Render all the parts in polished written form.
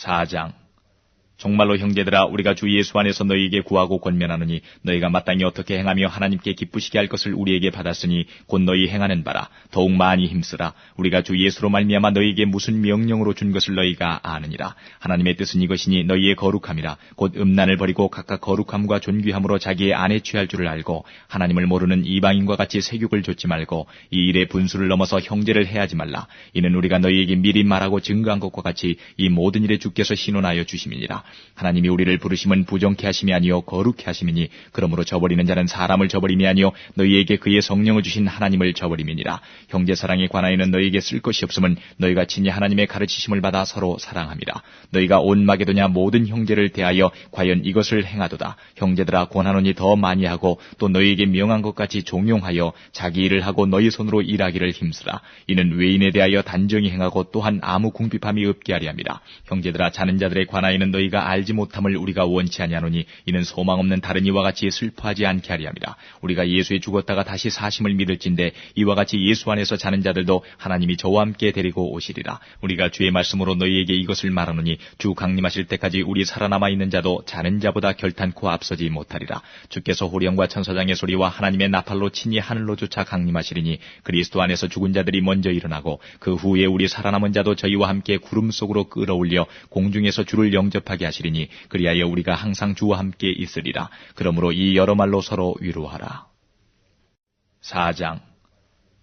4장. 정말로 형제들아, 우리가 주 예수 안에서 너희에게 구하고 권면하노니 너희가 마땅히 어떻게 행하며 하나님께 기쁘시게 할 것을 우리에게 받았으니 곧 너희 행하는 바라. 더욱 많이 힘쓰라. 우리가 주 예수로 말미암아 너희에게 무슨 명령으로 준 것을 너희가 아느니라. 하나님의 뜻은 이것이니 너희의 거룩함이라. 곧 음란을 버리고 각각 거룩함과 존귀함으로 자기의 안에 취할 줄을 알고 하나님을 모르는 이방인과 같이 세욕을 좇지 말고 이 일의 분수를 넘어서 형제를 해하지 말라. 이는 우리가 너희에게 미리 말하고 증거한 것과 같이 이 모든 일에 주께서 신원하여 주심이니라. 하나님이 우리를 부르심은 부정케 하심이 아니요 거룩케 하심이니 그러므로 저버리는 자는 사람을 저버림이 아니요 너희에게 그의 성령을 주신 하나님을 저버림이니라. 형제 사랑에 관하여는 너희에게 쓸 것이 없음은 너희가 친히 하나님의 가르치심을 받아 서로 사랑함이라. 너희가 온 마게도냐 모든 형제를 대하여 과연 이것을 행하도다. 형제들아, 권하노니 더 많이 하고 또 너희에게 명한 것 같이 종용하여 자기 일을 하고 너희 손으로 일하기를 힘쓰라. 이는 외인에 대하여 단정히 행하고 또한 아무 궁핍함이 없게 하리 함이라. 형제들아, 자는 자들에 관하여는 너희가 알지 못함을 우리가 원치 아니하노니 이는 소망 없는 다른 이와 같이 슬퍼하지 않게 하리 함이라. 우리가 예수에 죽었다가 다시 사심을 믿을진대 이와 같이 예수 안에서 자는 자들도 하나님이 저와 함께 데리고 오시리라. 우리가 주의 말씀으로 너희에게 이것을 말하노니 주 강림하실 때까지 우리 살아남아 있는 자도 자는 자보다 결탄코 앞서지 못하리라. 주께서 호령과 천사장의 소리와 하나님의 나팔로 친히 하늘로 쫓아 강림하시리니 그리스도 안에서 죽은 자들이 먼저 일어나고 그 후에 우리 살아남은 자도 저희와 함께 구름 속으로 끌어올려 공중에서 주를 영접하게 하시리니 그리하여 우리가 항상 주와 함께 있으리라. 그러므로 이 여러 말로 서로 위로하라. 4장.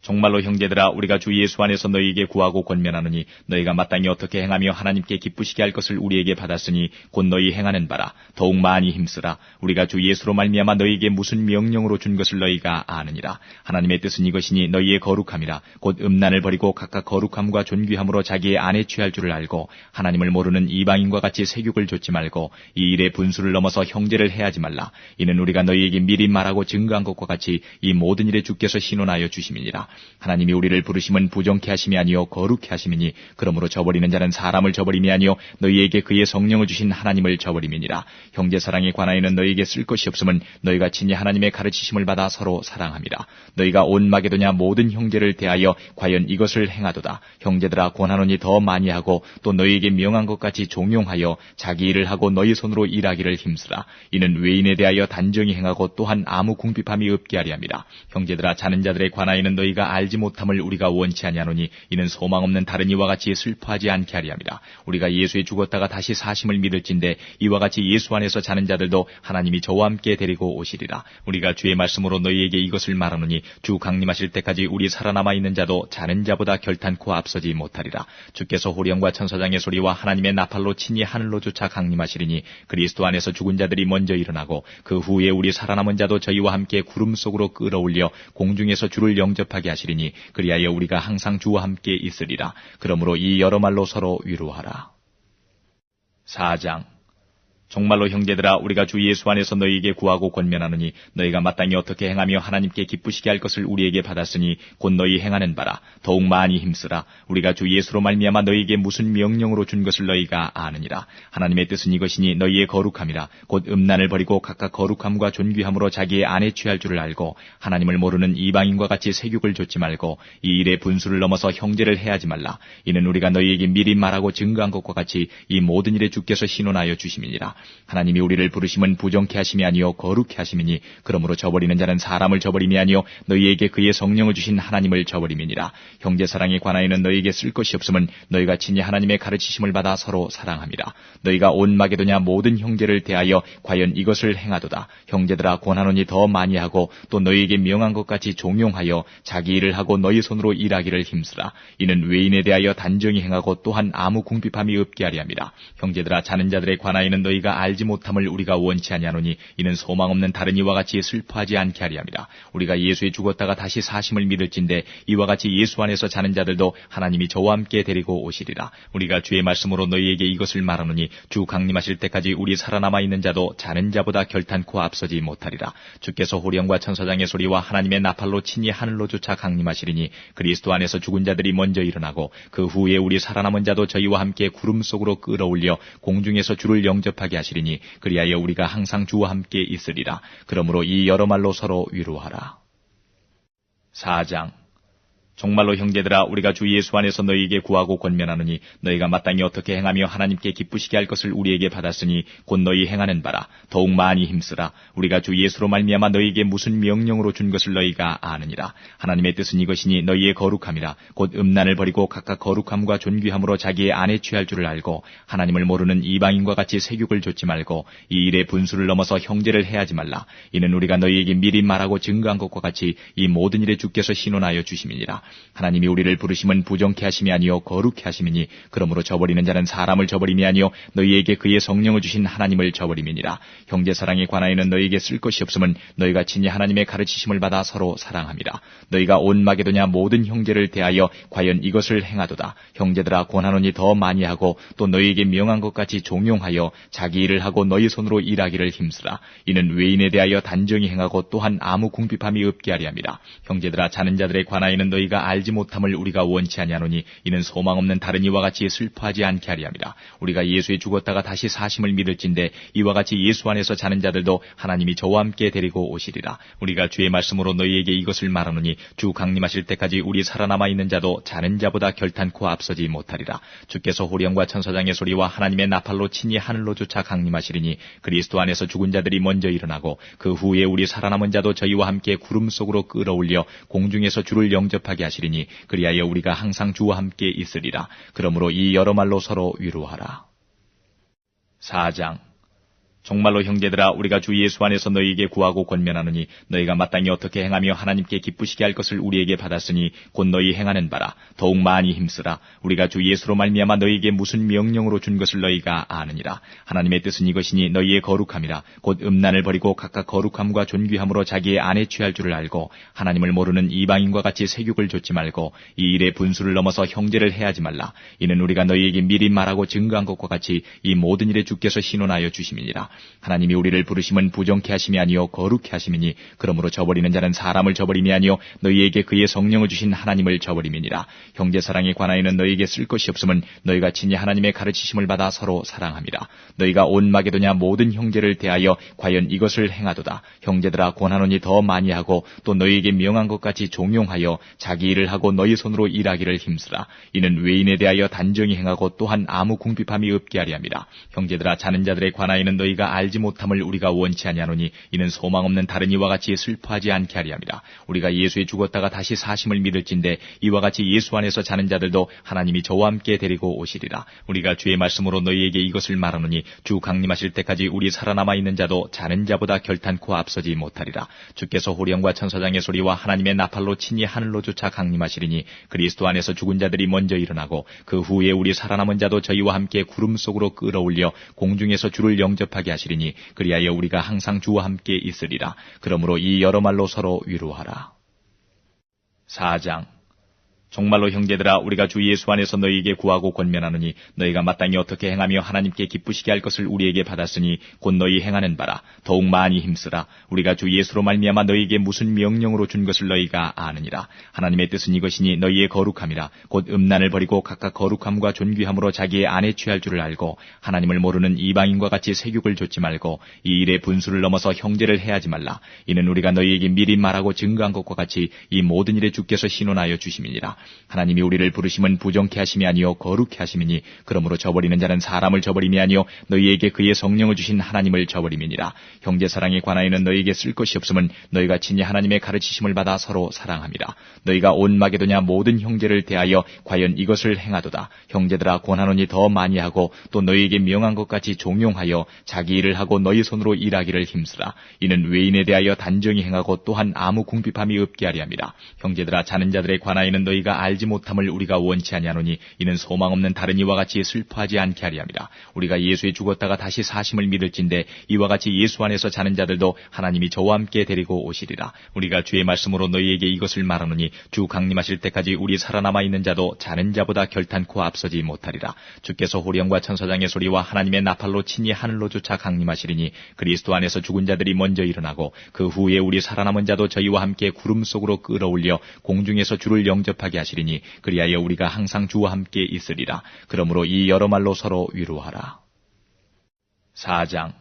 정말로 형제들아, 우리가 주 예수 안에서 너희에게 구하고 권면하노니 너희가 마땅히 어떻게 행하며 하나님께 기쁘시게 할 것을 우리에게 받았으니 곧 너희 행하는 바라. 더욱 많이 힘쓰라. 우리가 주 예수로 말미암아 너희에게 무슨 명령으로 준 것을 너희가 아느니라. 하나님의 뜻은 이것이니 너희의 거룩함이라. 곧 음란을 버리고 각각 거룩함과 존귀함으로 자기의 안에 취할 줄을 알고 하나님을 모르는 이방인과 같이 세욕을 좇지 말고 이 일의 분수를 넘어서 형제를 해하지 말라. 이는 우리가 너희에게 미리 말하고 증거한 것과 같이 이 모든 일에 주께서 신원하여 주심이니라. 하나님이 우리를 부르심은 부정케 하심이 아니요 거룩케 하심이니 그러므로 저버리는 자는 사람을 저버림이 아니요 너희에게 그의 성령을 주신 하나님을 저버림이니라. 형제 사랑에 관하여는 너희에게 쓸 것이 없음은 너희가 친히 하나님의 가르치심을 받아 서로 사랑함이라. 너희가 온 마게도냐 모든 형제를 대하여 과연 이것을 행하도다. 형제들아, 권하노니 더 많이 하고 또 너희에게 명한 것 같이 종용하여 자기 일을 하고 너희 손으로 일하기를 힘쓰라. 이는 외인에 대하여 단정히 행하고 또한 아무 궁핍함이 없게 하리 함이라. 형제들아, 자는 자들에 관하여는 너희가 알지 못함을 우리가 원치 아니하노니 이는 소망 없는 다른 이와 같이 슬퍼하지 않게 하리 함이라. 우리가 예수에 죽었다가 다시 사심을 믿을진대 이와 같이 예수 안에서 자는 자들도 하나님이 저와 함께 데리고 오시리라. 우리가 주의 말씀으로 너희에게 이것을 말하노니 주 강림하실 때까지 우리 살아남아 있는 자도 자는 자보다 결탄코 앞서지 못하리라. 주께서 호령과 천사장의 소리와 하나님의 나팔로 친히 하늘로 쫓아 강림하시리니 그리스도 안에서 죽은 자들이 먼저 일어나고 그 후에 우리 살아남은 자도 저희와 함께 구름 속으로 끌어올려 공중에서 주를 영접하게 하시리니 그리하여 우리가 항상 주와 함께 있으리라. 그러므로 이 여러 말로 서로 위로하라. 4장. 정말로 형제들아, 우리가 주 예수 안에서 너희에게 구하고 권면하노니 너희가 마땅히 어떻게 행하며 하나님께 기쁘시게 할 것을 우리에게 받았으니 곧 너희 행하는 바라. 더욱 많이 힘쓰라. 우리가 주 예수로 말미암아 너희에게 무슨 명령으로 준 것을 너희가 아느니라. 하나님의 뜻은 이것이니 너희의 거룩함이라. 곧 음란을 버리고 각각 거룩함과 존귀함으로 자기의 안에 취할 줄을 알고 하나님을 모르는 이방인과 같이 세욕을 좇지 말고 이 일의 분수를 넘어서 형제를 해하지 말라. 이는 우리가 너희에게 미리 말하고 증거한 것과 같이 이 모든 일에 주께서 신원하여 주심이니라. 하나님이 우리를 부르심은 부정케 하심이 아니요 거룩케 하심이니 그러므로 저버리는 자는 사람을 저버림이 아니요 너희에게 그의 성령을 주신 하나님을 저버림이니라. 형제 사랑에 관하여는 너희에게 쓸 것이 없음은 너희가 친히 하나님의 가르치심을 받아 서로 사랑함이라. 너희가 온 마게도냐 모든 형제를 대하여 과연 이것을 행하도다. 형제들아, 권하노니 더 많이 하고 또 너희에게 명한 것 같이 종용하여 자기 일을 하고 너희 손으로 일하기를 힘쓰라. 이는 외인에 대하여 단정히 행하고 또한 아무 궁핍함이 없게 하리 함이라. 형제들아, 자는 자들에 관하여는 너희가 알지 못함을 우리가 원치 아니하노니 이는 소망 없는 다른 이와 같이 슬퍼하지 않게 하리 함이라. 우리가 예수에 죽었다가 다시 사심을 믿을진대 이와 같이 예수 안에서 자는 자들도 하나님이 저와 함께 데리고 오시리라. 우리가 주의 말씀으로 너희에게 이것을 말하노니 주 강림하실 때까지 우리 살아남아 있는 자도 자는 자보다 결탄코 앞서지 못하리라. 주께서 호령과 천사장의 소리와 하나님의 나팔로 친히 하늘로 쫓아 강림하시리니 그리스도 안에서 죽은 자들이 먼저 일어나고 그 후에 우리 살아남은 자도 저희와 함께 구름 속으로 끌어올려 공중에서 주를 영접하게 하시리니 그리하여 우리가 항상 주와 함께 있으리라. 그러므로 이 여러 말로 서로 위로하라. 4장. 정말로 형제들아 우리가 주 예수 안에서 너희에게 구하고 권면하노니 너희가 마땅히 어떻게 행하며 하나님께 기쁘시게 할 것을 우리에게 받았으니 곧 너희 행하는 바라. 더욱 많이 힘쓰라. 우리가 주 예수로 말미암아 너희에게 무슨 명령으로 준 것을 너희가 아느니라. 하나님의 뜻은 이것이니 너희의 거룩함이라. 곧 음란을 버리고 각각 거룩함과 존귀함으로 자기의 아내 취할 줄을 알고 하나님을 모르는 이방인과 같이 세육을 좇지 말고 이 일의 분수를 넘어서 형제를 해하지 말라. 이는 우리가 너희에게 미리 말하고 증거한 것과 같이 이 모든 일에 주께서 신원하여 주심이니라. 하나님이 우리를 부르심은 부정케 하심이 아니요 거룩케 하심이니 그러므로 저버리는 자는 사람을 저버림이 아니요 너희에게 그의 성령을 주신 하나님을 저버림이니라. 형제 사랑에 관하여는 너희에게 쓸 것이 없음은 너희가 친히 하나님의 가르치심을 받아 서로 사랑함이라. 너희가 온 마게도냐 모든 형제를 대하여 과연 이것을 행하도다. 형제들아 권하노니 더 많이 하고 또 너희에게 명한 것 같이 종용하여 자기 일을 하고 너희 손으로 일하기를 힘쓰라. 이는 외인에 대하여 단정히 행하고 또한 아무 궁핍함이 없게 하리 함이라. 형제들아 자는 자들에 관하여는 너희가 알지 못함을 우리가 원치 아니하노니 이는 소망 없는 다른 이와 같이 슬퍼하지 않게 하리 함이라. 우리가 예수에 죽었다가 다시 사심을 믿을진대 이와 같이 예수 안에서 자는 자들도 하나님이 저와 함께 데리고 오시리라. 우리가 주의 말씀으로 너희에게 이것을 말하노니 주 강림하실 때까지 우리 살아남아 있는 자도 자는 자보다 결탄코 앞서지 못하리라. 주께서 호령과 천사장의 소리와 하나님의 나팔로 친히 하늘로 쫓아 강림하시리니 그리스도 안에서 죽은 자들이 먼저 일어나고 그 후에 우리 살아남은 자도 저희와 함께 구름 속으로 끌어올려 공중에서 주를 영접하게 하시리니 그리하여 우리가 항상 주와 함께 있으리라. 그러므로 이 여러 말로 서로 위로하라. 4장. 정말로 형제들아 우리가 주 예수 안에서 너희에게 구하고 권면하노니 너희가 마땅히 어떻게 행하며 하나님께 기쁘시게 할 것을 우리에게 받았으니 곧 너희 행하는 바라. 더욱 많이 힘쓰라. 우리가 주 예수로 말미암아 너희에게 무슨 명령으로 준 것을 너희가 아느니라. 하나님의 뜻은 이것이니 너희의 거룩함이라. 곧 음란을 버리고 각각 거룩함과 존귀함으로 자기의 아내 취할 줄을 알고 하나님을 모르는 이방인과 같이 세육을 좇지 말고 이 일의 분수를 넘어서 형제를 해하지 말라. 이는 우리가 너희에게 미리 말하고 증거한 것과 같이 이 모든 일에 주께서 신원하여 주심이니라. 하나님이 우리를 부르심은 부정케 하심이 아니요 거룩케 하심이니 그러므로 저버리는 자는 사람을 저버림이 아니요 너희에게 그의 성령을 주신 하나님을 저버림이니라. 형제 사랑에 관하여는 너희에게 쓸 것이 없음은 너희가 친히 하나님의 가르치심을 받아 서로 사랑함이라. 너희가 온 마게도냐 모든 형제를 대하여 과연 이것을 행하도다. 형제들아 권하노니 더 많이 하고 또 너희에게 명한 것 같이 종용하여 자기 일을 하고 너희 손으로 일하기를 힘쓰라. 이는 외인에 대하여 단정히 행하고 또한 아무 궁핍함이 없게 하리 함이라. 형제들아 자는 자들에 관하여는 너희가 알지 못함을 우리가 원치 아니하노니 이는 소망 없는 다른 이와 같이 슬퍼하지 않게 하리 함이라. 우리가 예수에 죽었다가 다시 사심을 믿을진대 이와 같이 예수 안에서 자는 자들도 하나님이 저와 함께 데리고 오시리라. 우리가 주의 말씀으로 너희에게 이것을 말하노니 주 강림하실 때까지 우리 살아남아 있는 자도 자는 자보다 결탄코 앞서지 못하리라. 주께서 호령과 천사장의 소리와 하나님의 나팔로 친히 하늘로 쫓아 강림하시리니 그리스도 안에서 죽은 자들이 먼저 일어나고 그 후에 우리 살아남은 자도 저희와 함께 구름 속으로 끌어올려 공중에서 주를 영접하게 하시리니 그리하여 우리가 항상 주와 함께 있으리라. 그러므로 이 여러 말로 서로 위로하라. 4장. 정말로 형제들아 우리가 주 예수 안에서 너희에게 구하고 권면하노니 너희가 마땅히 어떻게 행하며 하나님께 기쁘시게 할 것을 우리에게 받았으니 곧 너희 행하는 바라. 더욱 많이 힘쓰라. 우리가 주 예수로 말미암아 너희에게 무슨 명령으로 준 것을 너희가 아느니라. 하나님의 뜻은 이것이니 너희의 거룩함이라. 곧 음란을 버리고 각각 거룩함과 존귀함으로 자기의 아내 취할 줄을 알고 하나님을 모르는 이방인과 같이 세육을 좇지 말고 이 일의 분수를 넘어서 형제를 해하지 말라. 이는 우리가 너희에게 미리 말하고 증거한 것과 같이 이 모든 일에 주께서 신원하여 주심이니라. 하나님이 우리를 부르심은 부정케 하심이 아니요 거룩케 하심이니 그러므로 저버리는 자는 사람을 저버림이 아니요 너희에게 그의 성령을 주신 하나님을 저버림이니라. 형제 사랑에 관하여는 너희에게 쓸 것이 없음은 너희가 친히 하나님의 가르치심을 받아 서로 사랑함이라. 너희가 온 마게도냐 모든 형제를 대하여 과연 이것을 행하도다. 형제들아 권하노니 더 많이 하고 또 너희에게 명한 것 같이 종용하여 자기 일을 하고 너희 손으로 일하기를 힘쓰라. 이는 외인에 대하여 단정히 행하고 또한 아무 궁핍함이 없게 하리 함이라. 형제들아 자는 자들에 관하여는 너희가 알지 못함을 우리가 원치 아니하노니 이는 소망 없는 다른 이와 같이 슬퍼하지 않게 하리 함이라. 우리가 예수에 죽었다가 다시 사심을 믿을진대 이와 같이 예수 안에서 자는 자들도 하나님이 저와 함께 데리고 오시리라. 우리가 주의 말씀으로 너희에게 이것을 말하노니 주 강림하실 때까지 우리 살아남아 있는 자도 자는 자보다 결탄코 앞서지 못하리라. 주께서 호령과 천사장의 소리와 하나님의 나팔로 친히 하늘로 쫓아 강림하시리니 그리스도 안에서 죽은 자들이 먼저 일어나고 그 후에 우리 살아남은 자도 저희와 함께 구름 속으로 끌어올려 공중에서 주를 영접하게 하시리니 그리하여 우리가 항상 주와 함께 있으리라. 그러므로 이 여러 말로 서로 위로하라. 4장.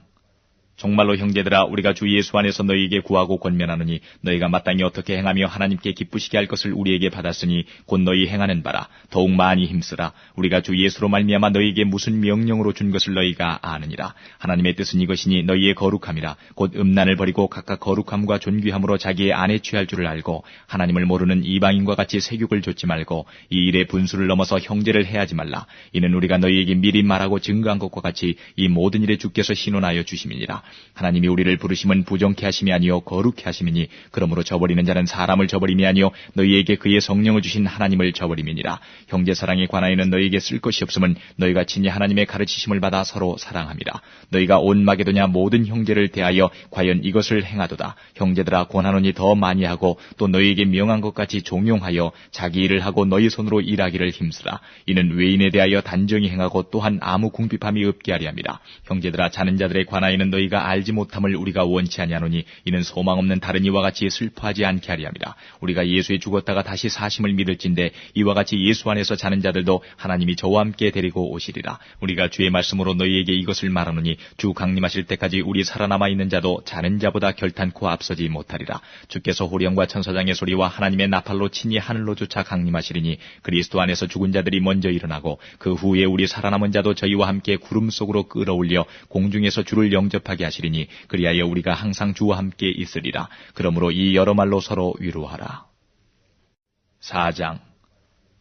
정말로 형제들아 우리가 주 예수 안에서 너희에게 구하고 권면하노니 너희가 마땅히 어떻게 행하며 하나님께 기쁘시게 할 것을 우리에게 받았으니 곧 너희 행하는 바라. 더욱 많이 힘쓰라. 우리가 주 예수로 말미암아 너희에게 무슨 명령으로 준 것을 너희가 아느니라. 하나님의 뜻은 이것이니 너희의 거룩함이라. 곧 음란을 버리고 각각 거룩함과 존귀함으로 자기의 아내 취할 줄을 알고 하나님을 모르는 이방인과 같이 세욕을 좇지 말고 이 일의 분수를 넘어서 형제를 해하지 말라. 이는 우리가 너희에게 미리 말하고 증거한 것과 같이 이 모든 일에 주께서 신원하여 주심이니라. 하나님이 우리를 부르심은 부정케 하심이 아니요 거룩케 하심이니 그러므로 저버리는 자는 사람을 저버림이 아니요 너희에게 그의 성령을 주신 하나님을 저버림이니라. 형제 사랑에 관하여는 너희에게 쓸 것이 없음은 너희가 친히 하나님의 가르치심을 받아 서로 사랑함이라. 너희가 온 마게도냐 모든 형제를 대하여 과연 이것을 행하도다. 형제들아 권하노니 더 많이 하고 또 너희에게 명한 것 같이 종용하여 자기 일을 하고 너희 손으로 일하기를 힘쓰라. 이는 외인에 대하여 단정히 행하고 또한 아무 궁핍함이 없게 하리 함이라. 형제들아 자는 자들에 관하여는 너희가 알지 못함을 우리가 원치 아니하노니 이는 소망 없는 다른 이와 같이 슬퍼하지 않게 하리 함이라. 우리가 예수에 죽었다가 다시 사심을 믿을진대 이와 같이 예수 안에서 자는 자들도 하나님이 저와 함께 데리고 오시리라. 우리가 주의 말씀으로 너희에게 이것을 말하노니 주 강림하실 때까지 우리 살아남아 있는 자도 자는 자보다 결탄코 앞서지 못하리라. 주께서 호령과 천사장의 소리와 하나님의 나팔로 친히 하늘로 쫓아 강림하시리니 그리스도 안에서 죽은 자들이 먼저 일어나고 그 후에 우리 살아남은 자도 저희와 함께 구름 속으로 끌어올려 공중에서 주를 영접하게 하시리니 그리하여 우리가 항상 주와 함께 있으리라. 그러므로 이 여러 말로 서로 위로하라. 4장.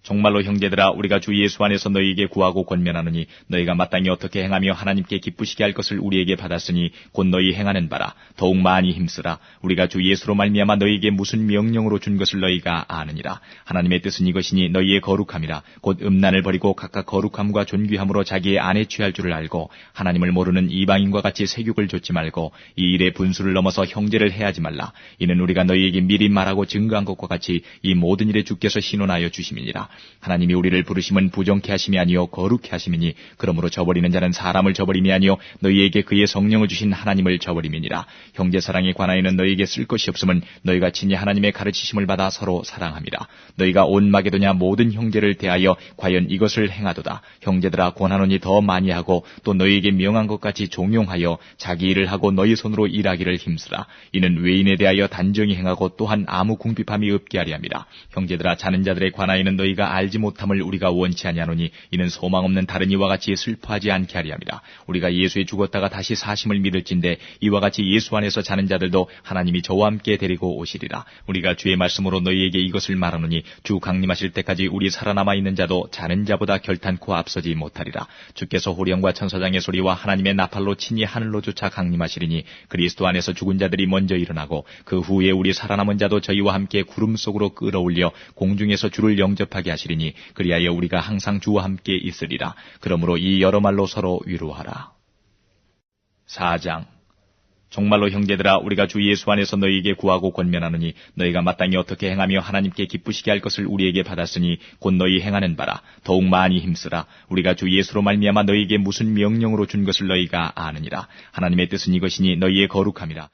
정말로 형제들아 우리가 주 예수 안에서 너희에게 구하고 권면하노니 너희가 마땅히 어떻게 행하며 하나님께 기쁘시게 할 것을 우리에게 받았으니 곧 너희 행하는 바라. 더욱 많이 힘쓰라. 우리가 주 예수로 말미암아 너희에게 무슨 명령으로 준 것을 너희가 아느니라. 하나님의 뜻은 이것이니 너희의 거룩함이라. 곧 음란을 버리고 각각 거룩함과 존귀함으로 자기의 아내 취할 줄을 알고 하나님을 모르는 이방인과 같이 세욕을 좇지 말고 이 일의 분수를 넘어서 형제를 해하지 말라. 이는 우리가 너희에게 미리 말하고 증거한 것과 같이 이 모든 일에 주께서 신원하여 주심이니라. 하나님이 우리를 부르심은 부정케 하심이 아니요 거룩케 하심이니 그러므로 저버리는 자는 사람을 저버림이 아니요 너희에게 그의 성령을 주신 하나님을 저버림이니라. 형제 사랑에 관하여는 너희에게 쓸 것이 없음은 너희가 친히 하나님의 가르치심을 받아 서로 사랑함이라. 너희가 온 마게도냐 모든 형제를 대하여 과연 이것을 행하도다. 형제들아 권하노니 더 많이 하고 또 너희에게 명한 것 같이 종용하여 자기 일을 하고 너희 손으로 일하기를 힘쓰라. 이는 외인에 대하여 단정히 행하고 또한 아무 궁핍함이 없게 하리 함이라. 형제들아 자는 자들에 관하여는 너희가 알지 못함을 우리가 원치 아니하노니 이는 소망 없는 다른 이와 같이 슬퍼하지 않게 하리 함이라. 우리가 예수에 죽었다가 다시 사심을 믿을진대 이와 같이 예수 안에서 자는 자들도 하나님이 저와 함께 데리고 오시리라. 우리가 주의 말씀으로 너희에게 이것을 말하노니 주 강림하실 때까지 우리 살아남아 있는 자도 자는 자보다 결탄코 앞서지 못하리라. 주께서 호령과 천사장의 소리와 하나님의 나팔로 친히 하늘로 쫓아 강림하시리니 그리스도 안에서 죽은 자들이 먼저 일어나고 그 후에 우리 살아남은 자도 저희와 함께 구름 속으로 끌어올려 공중에서 주를 영접하게 하시리니 그리하여 우리가 항상 주와 함께 있으리라. 그러므로 이 여러 말로 서로 위로하라. 4장. 정말로 형제들아 우리가 주 예수 안에서 너희에게 구하고 권면하노니 너희가 마땅히 어떻게 행하며 하나님께 기쁘시게 할 것을 우리에게 받았으니 곧 너희 행하는 바라. 더욱 많이 힘쓰라. 우리가 주 예수로 말미암아 너희에게 무슨 명령으로 준 것을 너희가 아느니라. 하나님의 뜻은 이것이니 너희의 거룩함이라.